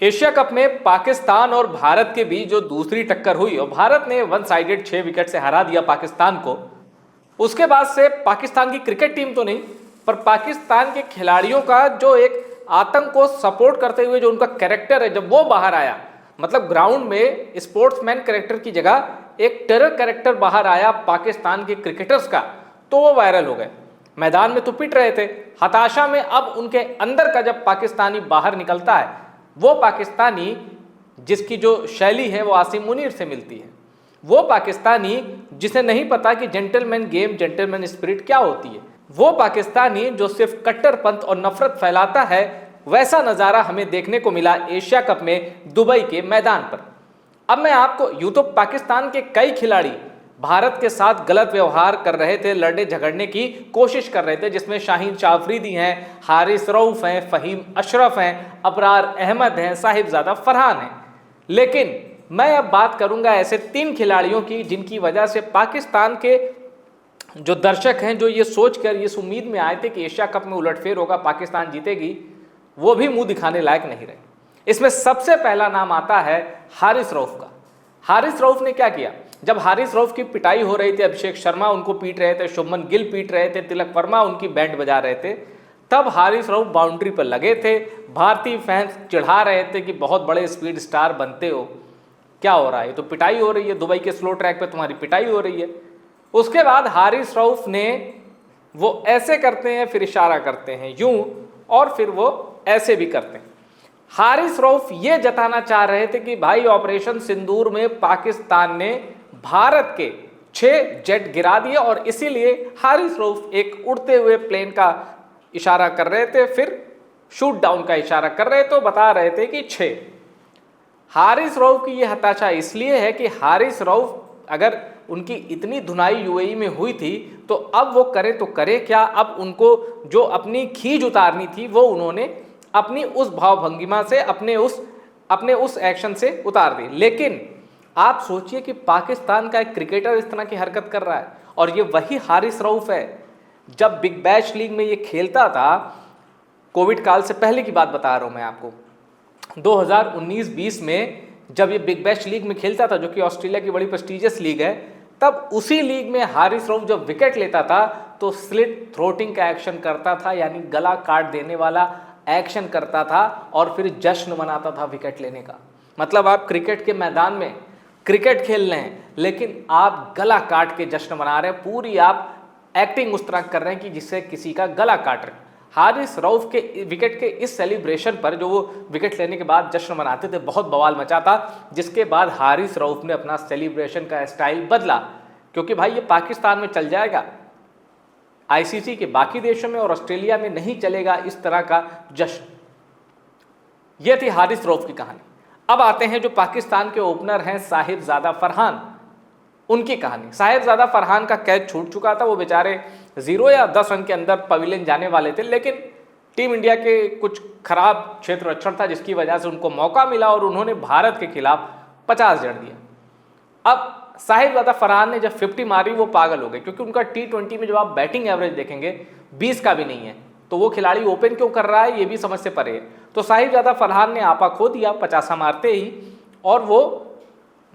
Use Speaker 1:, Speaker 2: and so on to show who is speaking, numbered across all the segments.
Speaker 1: Asia cup में पाकिस्तान और भारत के बीच जो दूसरी टक्कर हुई और भारत ने वन साइडेड 6 विकेट से हरा दिया पाकिस्तान को, उसके बाद से पाकिस्तान की क्रिकेट टीम तो नहीं पर पाकिस्तान के खिलाड़ियों का जो एक आतंक को सपोर्ट करते हुए जो उनका कैरेक्टर है, जब वो बाहर आया, मतलब ग्राउंड में स्पोर्ट्समैन कैरेक्टर की जगह एक टेरर कैरेक्टर बाहर आया पाकिस्तान के क्रिकेटर्स का, तो वो वायरल हो गए। मैदान में तो पिट रहे थे, हताशा में अब उनके अंदर का जब पाकिस्तानी बाहर निकलता है, वो पाकिस्तानी जिसकी जो शैली है वो आसिम मुनीर से मिलती है, वो पाकिस्तानी जिसे नहीं पता कि जेंटलमैन गेम, जेंटलमैन स्पिरिट क्या होती है, वो पाकिस्तानी जो सिर्फ कट्टरपंथ और नफरत फैलाता है, वैसा नज़ारा हमें देखने को मिला एशिया कप में दुबई के मैदान पर। अब मैं आपको, यूं तो पाकिस्तान के कई खिलाड़ी भारत के साथ गलत व्यवहार कर रहे थे, लड़ने झगड़ने की कोशिश कर रहे थे, जिसमें शाहीन शाह अफरीदी हैं, हारिस रऊफ हैं, फ़हीम अशरफ हैं, अबरार अहमद हैं, साहिबजादा फरहान हैं। लेकिन मैं अब बात करूंगा ऐसे 3 खिलाड़ियों की जिनकी वजह से पाकिस्तान के जो दर्शक हैं, जो ये सोचकर इस उम्मीद में आए थे कि एशिया कप में उलटफेर होगा, पाकिस्तान जीतेगी, वो भी मुंह दिखाने लायक नहीं रहे। इसमें सबसे पहला नाम आता है हारिस रऊफ का। हारिस रऊफ ने क्या किया? जब हारिस रऊफ की पिटाई हो रही थी, अभिषेक शर्मा उनको पीट रहे थे, शुभमन गिल पीट रहे थे, तिलक वर्मा उनकी बैंड बजा रहे थे, तब हारिस रऊफ बाउंड्री पर लगे थे। भारतीय फैंस चिढ़ा रहे थे कि बहुत बड़े स्पीड स्टार बनते हो, क्या हो रहा है, तो पिटाई हो रही है, दुबई के स्लो ट्रैक पे तुम्हारी पिटाई हो रही है। उसके बाद हारिस रऊफ ने, वो ऐसे करते हैं फिर इशारा करते हैं यूं, और फिर वो ऐसे भी करते हैं। हारिस रऊफ ये जताना चाह रहे थे कि भाई ऑपरेशन सिंदूर में पाकिस्तान ने भारत के 6 जेट गिरा दिए, और इसीलिए हारिस रऊफ एक उड़ते हुए प्लेन का इशारा कर रहे थे, फिर शूट डाउन का इशारा कर रहे, तो बता रहे थे कि 6। हारिस रऊफ की यह हताशा इसलिए है कि हारिस रऊफ, अगर उनकी इतनी धुनाई यूएई में हुई थी, तो अब वो करे तो करे क्या? अब उनको जो अपनी खींच उतारनी थी वो उन्होंने अपनी उस भावभंगिमा से, अपने उस एक्शन से उतार दी। लेकिन आप सोचिए कि पाकिस्तान का एक क्रिकेटर इस तरह की हरकत कर रहा है, और ये वही हारिस रऊफ है। जब बिग बैश लीग में ये खेलता था, कोविड काल से पहले की बात बता रहा हूं मैं आपको, 2019-20 में जब ये बिग बैश लीग में खेलता था, जो कि ऑस्ट्रेलिया की बड़ी प्रेस्टीजियस लीग है, तब उसी लीग में हारिस रऊफ जब विकेट लेता था तो स्लिट थ्रोटिंग का एक्शन करता था, यानी गला काट देने वाला एक्शन करता था, और फिर जश्न मनाता था विकेट लेने का। मतलब आप क्रिकेट के मैदान में क्रिकेट खेल रहे हैं, लेकिन आप गला काट के जश्न मना रहे हैं, पूरी आप एक्टिंग उस तरह कर रहे हैं कि जिससे किसी का गला काट रहे हैं। हारिस रऊफ के विकेट के इस सेलिब्रेशन पर, जो वो विकेट लेने के बाद जश्न मनाते थे, बहुत बवाल मचा था, जिसके बाद हारिस रऊफ ने अपना सेलिब्रेशन का स्टाइल बदला, क्योंकि भाई ये पाकिस्तान में चल जाएगा, आईसीसी के बाकी देशों में और ऑस्ट्रेलिया में नहीं चलेगा इस तरह का जश्न। यह थी हारिस रऊफ की कहानी। अब आते हैं जो पाकिस्तान के ओपनर हैं साहिबजादा फरहान, उनकी कहानी। साहिबजादा फरहान का कैच छूट चुका था, वो बेचारे 0 या 10 रन के अंदर पवेलियन जाने वाले थे, लेकिन टीम इंडिया के कुछ खराब क्षेत्ररक्षण था, जिसकी वजह से उनको मौका मिला और उन्होंने भारत के खिलाफ 50 जड़ दिया। अब साहिबजादा फरहान ने जब 50 मारी, वो पागल हो गए, क्योंकि उनका T20 में जब आप बैटिंग एवरेज देखेंगे 20 का भी नहीं है, तो वो खिलाड़ी ओपन क्यों कर रहा है, ये भी समझ से परे है। तो साहिबजादा फरहान ने आपा खो दिया 50 मारते ही, और वो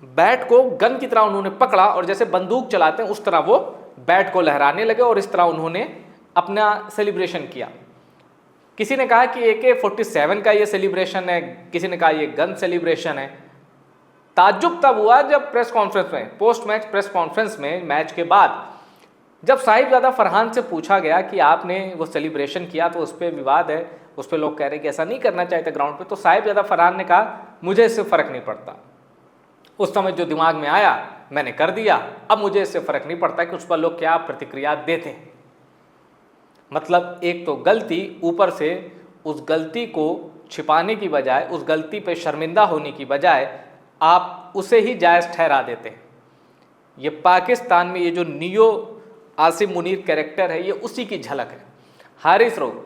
Speaker 1: बैट को गन की तरह उन्होंने पकड़ा, और जैसे बंदूक चलाते हैं उस तरह वो बैट को लहराने लगे, और इस तरह उन्होंने अपना सेलिब्रेशन किया। किसी ने कहा कि AK-47 का ये सेलिब्रेशन है, किसी ने कहा ये गन सेलिब्रेशन है। ताज्जुब तब हुआ जब प्रेस कॉन्फ्रेंस में, पोस्ट मैच प्रेस कॉन्फ्रेंस में, मैच के बाद जब साहिबजादा फरहान से पूछा गया कि आपने वो सेलिब्रेशन किया, तो उस पर विवाद है, उस पर लोग कह रहे हैं कि ऐसा नहीं करना चाहिए था ग्राउंड पे, तो साहिबजादा फरहान ने कहा मुझे इससे फ़र्क नहीं पड़ता, उस समय जो दिमाग में आया मैंने कर दिया, अब मुझे इससे फ़र्क नहीं पड़ता कि उस पर लोग क्या प्रतिक्रिया देते हैं। मतलब एक तो गलती, ऊपर से उस गलती को छिपाने की बजाय, उस गलती पे शर्मिंदा होने की बजाय आप उसे ही जायज़ ठहरा देते हैं। ये पाकिस्तान में ये जो नियो आसिम मुनीर कैरेक्टर है, ये उसी की झलक है। हारिस रऊफ,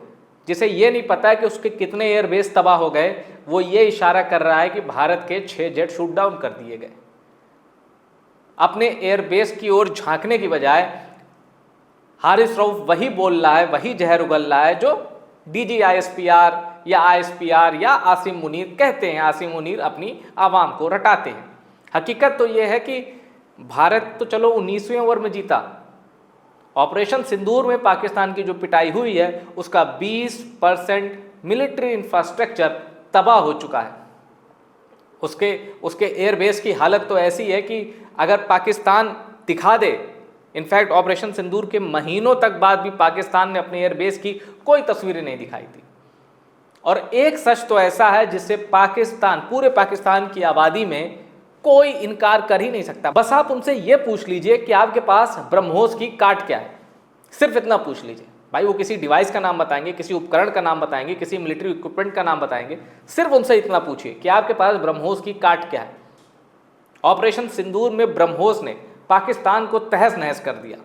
Speaker 1: जिसे ये नहीं पता है कि उसके कितने एयरबेस तबाह हो गए, वो ये इशारा कर रहा है कि भारत के 6 जेट शूट डाउन कर दिए गए। अपने एयरबेस की ओर झांकने की बजाय हारिस रऊफ वही बोल रहा है, वही जहर उगल रहा है जो DGISPR या ISPR या आसिम मुनीर कहते हैं। आसिम मुनीर अपनी आवाम को रटाते हैं। हकीकत तो यह है कि भारत तो चलो 19वें ओवर में जीता, ऑपरेशन सिंदूर में पाकिस्तान की जो पिटाई हुई है उसका 20% मिलिट्री इंफ्रास्ट्रक्चर तबाह हो चुका है। उसके एयरबेस की हालत तो ऐसी है कि अगर पाकिस्तान दिखा दे, इनफैक्ट ऑपरेशन सिंदूर के महीनों तक बाद भी पाकिस्तान ने अपने एयरबेस की कोई तस्वीरें नहीं दिखाई थी। और एक सच तो ऐसा है जिससे पाकिस्तान, पूरे पाकिस्तान की आबादी में कोई इनकार कर ही नहीं सकता। बस आप उनसे ये पूछ लीजिए कि आपके पास ब्रह्मोस की काट क्या है, सिर्फ इतना पूछ लीजिए। भाई वो किसी डिवाइस का नाम बताएंगे, किसी उपकरण का नाम बताएंगे, किसी मिलिट्री इक्विपमेंट का नाम बताएंगे, सिर्फ उनसे इतना पूछिए कि आपके पास ब्रह्मोस की काट क्या है। ऑपरेशन सिंदूर में ब्रह्मोस ने पाकिस्तान को तहस नहस कर दिया।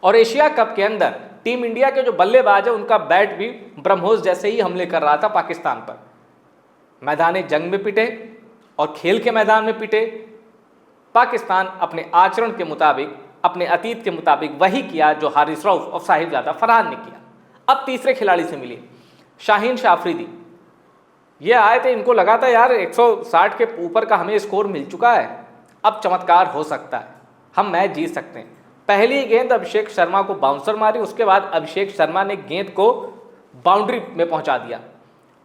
Speaker 1: और एशिया कप के अंदर टीम इंडिया के जो बल्लेबाज है उनका बैट भी ब्रह्मोस जैसे ही हमले कर रहा था पाकिस्तान पर। मैदान जंग में पिटे और खेल के मैदान में पिटे। पाकिस्तान अपने आचरण के मुताबिक, अपने अतीत के मुताबिक वही किया जो हारिस रऊफ और साहिबजादा फरहान ने किया। अब तीसरे खिलाड़ी से मिलिए, शाहीन शाह अफरीदी। ये आए थे, इनको लगा था यार 160 के ऊपर का हमें स्कोर मिल चुका है, अब चमत्कार हो सकता है, हम मैच जीत सकते हैं। पहली गेंद अभिषेक शर्मा को बाउंसर मारी, उसके बाद अभिषेक शर्मा ने गेंद को बाउंड्री में पहुंचा दिया।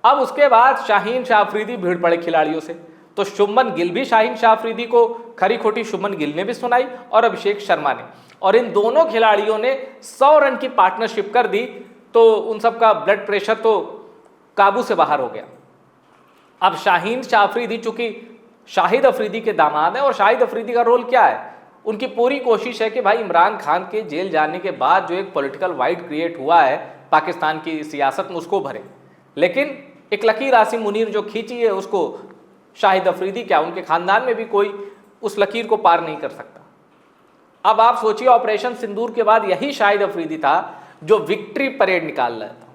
Speaker 1: अब उसके बाद शाहीन शाह अफरीदी भीड़ पड़े खिलाड़ियों से, तो शुभमन गिल भी शाहीन शाह अफरीदी को खरी खोटी शुभमन गिल ने भी सुनाई और अभिषेक शर्मा ने, और इन दोनों खिलाड़ियों ने 100 रन की पार्टनरशिप कर दी। तो उन सब का ब्लड प्रेशर तो काबू से बाहर हो गया। अब शाहीन शाह अफरीदी चूंकि शाहिद अफरीदी के दामाद हैं, और शाहिद अफरीदी का रोल क्या है, उनकी पूरी कोशिश है कि भाई इमरान खान के जेल जाने के बाद जो एक पॉलिटिकल वाइड क्रिएट हुआ है पाकिस्तान की सियासत में उसको भरे। लेकिन एक लकीर आसिम मुनीर जो खींची है उसको शाहिद अफरीदी क्या, उनके खानदान में भी कोई उस लकीर को पार नहीं कर सकता। अब आप सोचिए, ऑपरेशन सिंदूर के बाद यही शाहिद अफरीदी था जो विक्ट्री परेड निकाल रहा था।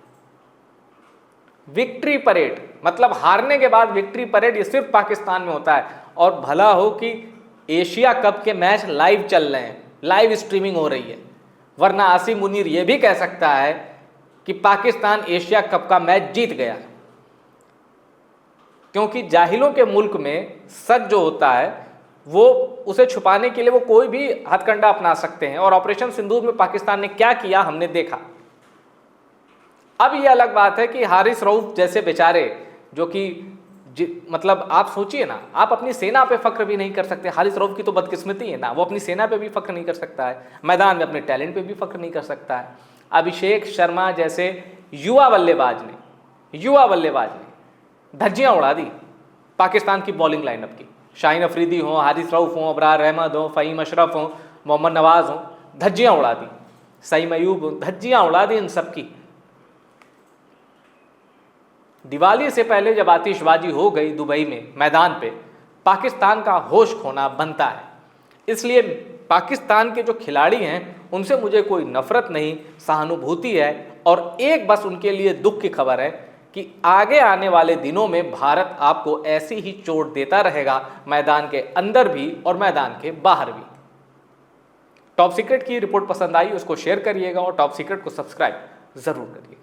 Speaker 1: विक्ट्री परेड मतलब हारने के बाद विक्ट्री परेड, ये सिर्फ पाकिस्तान में होता है। और भला हो कि एशिया कप के मैच लाइव चल रहे हैं, लाइव स्ट्रीमिंग हो रही है, वरना आसिम मुनीर ये भी कह सकता है कि पाकिस्तान एशिया कप का मैच जीत गया। क्योंकि जाहिलों के मुल्क में सच जो होता है वो उसे छुपाने के लिए वो कोई भी हथकंडा अपना सकते हैं, और ऑपरेशन सिंदूर में पाकिस्तान ने क्या किया हमने देखा। अब ये अलग बात है कि हारिस रऊफ जैसे बेचारे जो कि मतलब आप सोचिए ना, आप अपनी सेना पे फख्र भी नहीं कर सकते। हारिस रऊफ की तो बदकिस्मती है ना, वो अपनी सेना पे भी फख्र नहीं कर सकता है, मैदान में अपने टैलेंट पे भी फख्र नहीं कर सकता है। अभिषेक शर्मा जैसे युवा बल्लेबाज ने धज्जियां उड़ा दी पाकिस्तान की बॉलिंग लाइनअप की। शाहीन अफरीदी हो, हारिस रऊफ हो, अबरार अहमद हो, फ़हीम अशरफ हो, मोहम्मद नवाज हो, धज्जियां उड़ा दी। सईम अयूब हो, धज्जियां उड़ा दी इन सब की। दिवाली से पहले जब आतिशबाजी हो गई दुबई में मैदान पे, पाकिस्तान का होश खोना बनता है। इसलिए पाकिस्तान के जो खिलाड़ी हैं उनसे मुझे कोई नफरत नहीं, सहानुभूति है। और एक बस उनके लिए दुख की खबर है कि आगे आने वाले दिनों में भारत आपको ऐसी ही चोट देता रहेगा, मैदान के अंदर भी और मैदान के बाहर भी। टॉप सीक्रेट की रिपोर्ट पसंद आई उसको शेयर करिएगा और टॉप सीक्रेट को सब्सक्राइब जरूर करिएगा।